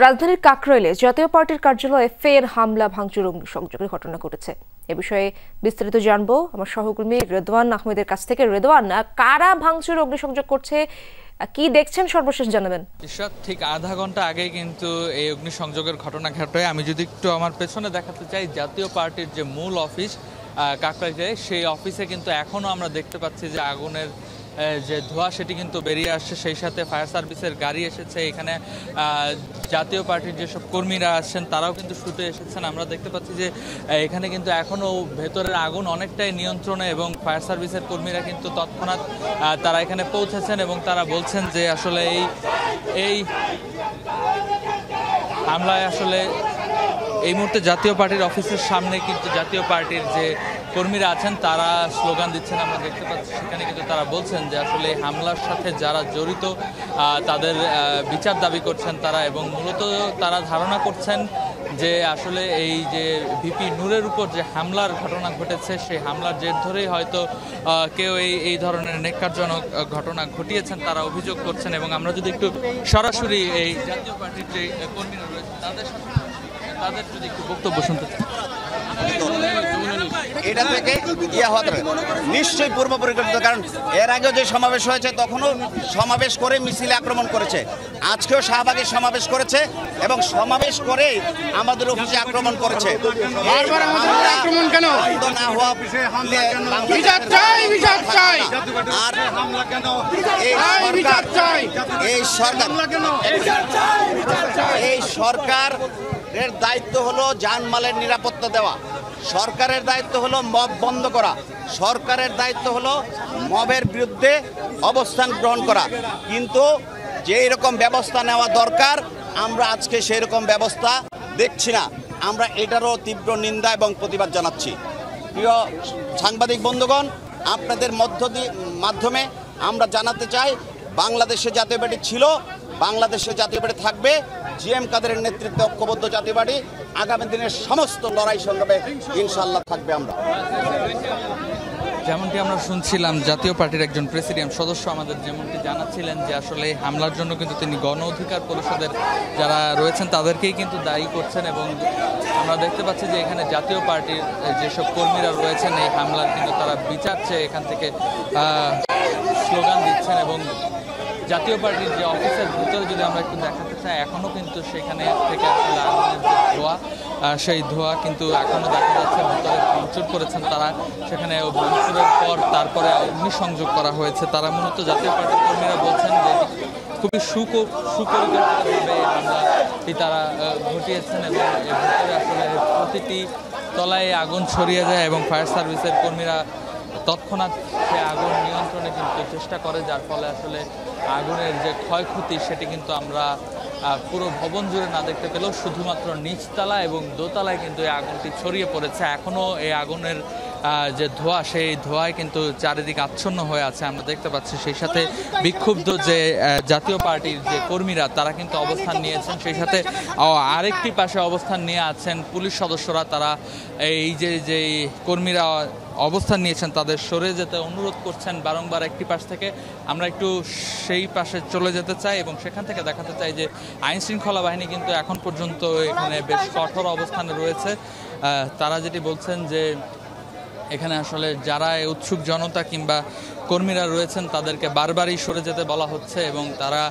রাজধানীর কাকরাইলে জাতীয় পার্টির কার্যালয়ে ফের হামলা ভাঙচুর অগ্নিসংযোগের ঘটনা ঘটেছে। এ বিষয়ে বিস্তারিত জানবো আমার সহকর্মী রেদওয়ান আহমেদের কাছ থেকে। রেদওয়ান, কারা ভাঙচুর অগ্নিসংযোগ করছে, কি দেখছেন সর্বশেষ জানাবেন। ঠিক আধা ঘন্টা আগে কিন্তু এই অগ্নিসংযোগের ঘটনা ঘটে। আমি যদি একটু আমার পেছনে দেখাতে চাই, জাতীয় পার্টির যে মূল অফিস কাকরাইলে, সেই অফিসে কিন্তু এখনো আমরা দেখতে পাচ্ছি যে আগুনের যে ধোঁয়া সেটি কিন্তু বেরিয়ে আসছে। সেই সাথে ফায়ার সার্ভিসের গাড়ি এসেছে এখানে। জাতীয় পার্টির যেসব কর্মীরা আসছেন তারাও কিন্তু ছুটে এসেছেন। আমরা দেখতে পাচ্ছি যে এখানে কিন্তু এখনও ভেতরের আগুন অনেকটাই নিয়ন্ত্রণে, এবং ফায়ার সার্ভিসের কর্মীরা কিন্তু তৎক্ষণাৎ তারা এখানে পৌঁছেছেন এবং তারা বলছেন যে আসলে এই হামলায় আসলে এই মুহূর্তে জাতীয় পার্টির অফিসের সামনে কিন্তু জাতীয় পার্টির যে কর্মীরা আছেন তারা স্লোগান দিচ্ছেন। আমরা দেখতে পাচ্ছি সেখানে কিন্তু তারা বলছেন যে আসলে হামলার সাথে যারা জড়িত তাদের বিচার দাবি করছেন তারা, এবং মূলত তারা ধারণা করছেন যে আসলে এই যে ভিপি নূরের উপর যে হামলার ঘটনা ঘটেছে, সেই হামলার জের ধরেই হয়তো কেউ এই ধরনের নেককারজনক ঘটনা ঘটিয়েছেন, তারা অভিযোগ করছেন। এবং আমরা যদি একটু সরাসরি এই জাতীয় পার্টির যে কর্মীরা রয়েছে তাদের যদি একটু বক্তব্য শুনতে চাই। এটা থেকে হতে হবে নিশ্চয়ই পূর্ব পরিকল্পিত, কারণ এর আগেও যে সমাবেশ হয়েছে তখনও সমাবেশ করে মিছিলে আক্রমণ করেছে, আজকেও শাহবাগে সমাবেশ করেছে এবং সমাবেশ করে আমাদের অফিসে আক্রমণ করেছে। এই সরকার এর দায়িত্ব হলো জানমালের নিরাপত্তা দেওয়া, সরকারের দায়িত্ব হলো মব বন্ধ করা, সরকারের দায়িত্ব হলো মবের বিরুদ্ধে অবস্থান গ্রহণ করা। কিন্তু যেই রকম ব্যবস্থা নেওয়া দরকার আমরা আজকে সেই রকম ব্যবস্থা দেখছি না। আমরা এটারও তীব্র নিন্দা এবং প্রতিবাদ জানাচ্ছি। প্রিয় সাংবাদিক বন্ধুগণ, আপনাদের মাধ্যমে আমরা জানাতে চাই, বাংলাদেশে জাতীয় পার্টি ছিল, বাংলাদেশে জাতীয় পার্টি থাকবে। জিএম কাদেরের নেতৃত্বে ঐক্যবদ্ধ জাতীয় পার্টি আগামী দিনের সমস্ত লড়াই সংগ্রামে ইনশাআল্লাহ থাকবে। আমরা যেমনটি আমরা শুনছিলাম, জাতীয় পার্টির একজন প্রেসিডিয়াম সদস্য আমাদের যেমনটি জানাচ্ছিলেন যে আসলে হামলার জন্য কিন্তু তিনি গণ অধিকার পরিষদের যারা রয়েছেন তাদেরকেই কিন্তু দায়ী করছেন। এবং আমরা দেখতে পাচ্ছি যে এখানে জাতীয় পার্টির যেসব কর্মীরা রয়েছেন এই হামলার কিন্তু তারা বিচার চেয়ে এখান থেকে স্লোগান দিচ্ছেন। এবং জাতীয় পার্টির যে অফিসের ভিতরে যদি আমরা একটু দেখাতে চাই, এখনও কিন্তু সেখানে থেকে আসলে আগুনের যে ধোঁয়া, সেই ধোঁয়া কিন্তু এখনও দেখা যাচ্ছে। ভিতরে ভাঙচুর করেছেন তারা, সেখানে ভাঙচুরের পর তারপরে অগ্নিসংযোগ করা হয়েছে। তারা মূলত জাতীয় পার্টির কর্মীরা বলছেন যে খুবই সুপরিকল্পিতভাবে এই হামলাটি তারা ঘটিয়েছেন, এবং এর ভিতরে আসলে প্রতিটি তলায় আগুন ছড়িয়ে যায় এবং ফায়ার সার্ভিসের কর্মীরা তৎক্ষণাৎ সে আগুন নিয়ন্ত্রণে কিন্তু চেষ্টা করে, যার ফলে আসলে আগুনের যে ক্ষয়ক্ষতি সেটি কিন্তু আমরা পুরো ভবন জুড়ে না দেখতে পেলেও শুধুমাত্র নিচতলা এবং দোতলায় কিন্তু এই আগুনটি ছড়িয়ে পড়েছে। এখনও এই আগুনের যে ধোঁয়া, সেই ধোঁয়ায় কিন্তু চারিদিকে আচ্ছন্ন হয়ে আছে আমরা দেখতে পাচ্ছি। সেই সাথে বিক্ষুব্ধ যে জাতীয় পার্টির যে কর্মীরা তারা কিন্তু অবস্থান নিয়েছেন, সেই সাথে আরেকটি পাশে অবস্থান নিয়ে আছেন পুলিশ সদস্যরা। তারা এই যে কর্মীরা অবস্থান নিয়েছেন তাদের সরে যেতে অনুরোধ করছেন বারংবার একটি পাশ থেকে। আমরা একটু সেই পাশে চলে যেতে চাই এবং সেখান থেকে দেখাতে চাই যে আইনশৃঙ্খলা বাহিনী কিন্তু এখন পর্যন্ত এখানে বেশ কঠোর অবস্থানে রয়েছে। তারা যেটি বলছেন যে এখানে আসলে যারা উৎসুক জনতা কিংবা কর্মীরা রয়েছেন তাদেরকে বারবারই সরে যেতে বলা হচ্ছে, এবং তারা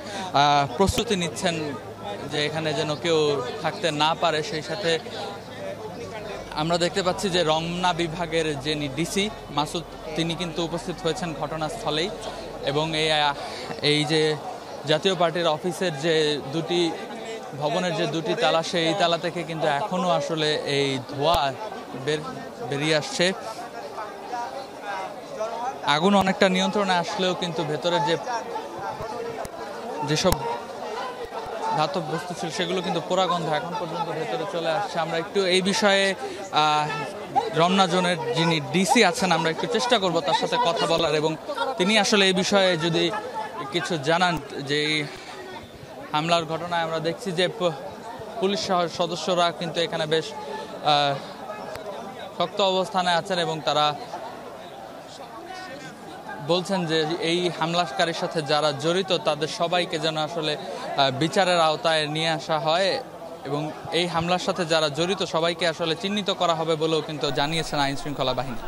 প্রস্তুতি নিচ্ছেন যে এখানে যেন কেউ থাকতে না পারে। সেই সাথে আমরা দেখতে পাচ্ছি যে রমনা বিভাগের যিনি ডিসি মাসুদ, তিনি কিন্তু উপস্থিত হয়েছেন ঘটনাস্থলেই। এবং এই যে জাতীয় পার্টির অফিসের যে দুটি ভবনের যে দুটি তালা, সেই তালা থেকে কিন্তু এখনও আসলে এই ধোঁয়া বেরিয়ে আসছে। আগুন অনেকটা নিয়ন্ত্রণে আসলেও কিন্তু ভেতরের যেসব ধাতব বস্তু ছিল সেগুলো কিন্তু পোড়া গন্ধ এখন পর্যন্ত ভেতরে চলে আসছে। আমরা একটু এই বিষয়ে রমনা জোনের যিনি ডিসি আছেন আমরা একটু চেষ্টা করব তার সাথে কথা বলার, এবং তিনি আসলে এই বিষয়ে যদি কিছু জানান যে হামলার ঘটনায় আমরা দেখছি যে পুলিশ সদস্যরা কিন্তু এখানে বেশ শক্ত অবস্থানে আছেন এবং তারা বলছেন যে এই হামলাকারীর সাথে যারা জড়িত তাদের সবাইকে যেন আসলে বিচারের আওতায় নিয়ে আসা হয় এবং এই হামলার সাথে যারা জড়িত সবাইকে আসলে চিহ্নিত করা হবে বলেও কিন্তু জানিয়েছেন আইন শৃঙ্খলা বাহিনী।